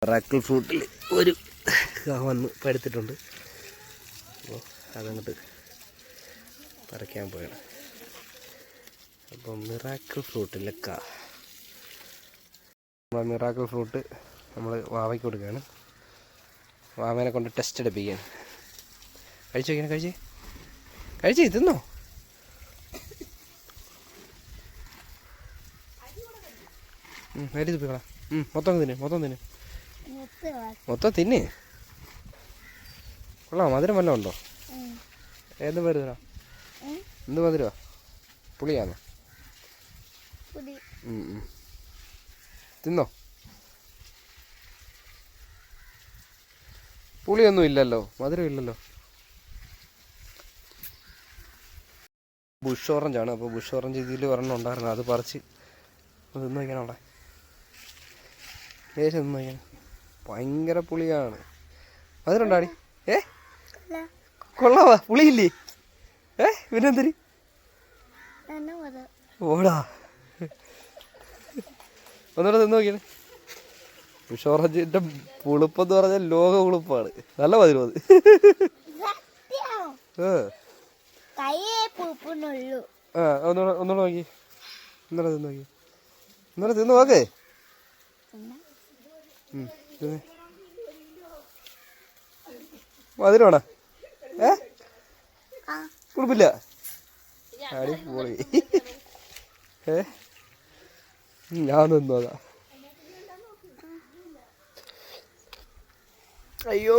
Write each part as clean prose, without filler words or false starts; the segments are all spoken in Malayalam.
മിറാക്കിൾ ഫ്രൂട്ടിൽ ഒരു വന്ന് പഴുത്തിട്ടുണ്ട്. അപ്പോൾ അതങ്ങോട്ട് പറിക്കാൻ പോയാണ്. അപ്പോൾ മിറാക്കിൾ ഫ്രൂട്ടിലൊക്കെ മിറാക്കിൾ ഫ്രൂട്ട് നമ്മൾ വാവയ്ക്ക് കൊടുക്കുകയാണ്. വാവേനെ കൊണ്ട് ടെസ്റ്റ് എടുപ്പിക്കുകയാണ്. കഴിച്ചു വയ്ക്കണം, കഴിച്ചേ തിന്നോ. അരി തുപ്പിക്കളാം. മൊത്തം തിന്ന് മൊത്തം തിന്ന്. കൊള്ളാം. മധുരം വല്ലതും ഉണ്ടോ? ഏത് മധുര? എന്ത് മധുരമാ? പുളിയാണോ? തിന്നോ. പുളിയൊന്നും ഇല്ലല്ലോ, മധുരം ഇല്ലല്ലോ. ബുഷ് ഓറഞ്ചാണ്. അപ്പോൾ ബുഷ് ഓറഞ്ച് ഇതിൽ ഒരെണ്ണം ഉണ്ടായിരുന്നു, അത് പറിച്ച് തിന്ന് വയ്ക്കണം. അവിടെ ലേശം തിന്ന് വയ്ക്കണം. ഭയങ്കര പുളിയാണ്. മധുരമുണ്ടാടി? കൊള്ളാവാ? പുളിയില്ലേ? പിന്നെന്തിരി ഓടാ. ഒന്നുകൂടെ തിന്ന് നോക്കിയാണ്. ബുഷ് ഓറഞ്ചിന്റെ പുളിപ്പെന്ന് പറഞ്ഞാൽ ലോക പുളിപ്പാണ്. നല്ല മധുരം അത്. ഒന്നുകൂടെ നോക്കി. ഒന്നുകൂടെ തിന്ന് നോക്കേ. മധുരമാണോ? കുഴപ്പമില്ല. അടി പൊളി. ഞാൻ നിന്നോതാ. അയ്യോ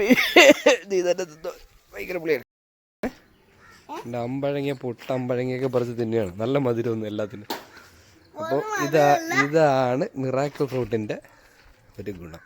നീ തന്നെ തിന്നോ. ഭയങ്കര പുളിയാണ്. എൻ്റെ അമ്പഴങ്ങിയ പൊട്ടമ്പഴങ്ങിയൊക്കെ പറിച്ച് തിന്നെയാണ്. നല്ല മധുരമൊന്നും എല്ലാത്തിനും. അപ്പോൾ ഇതാണ് മിറാക്കിൾ ഫ്രൂട്ടിൻ്റെ ഒരു ഗുണം.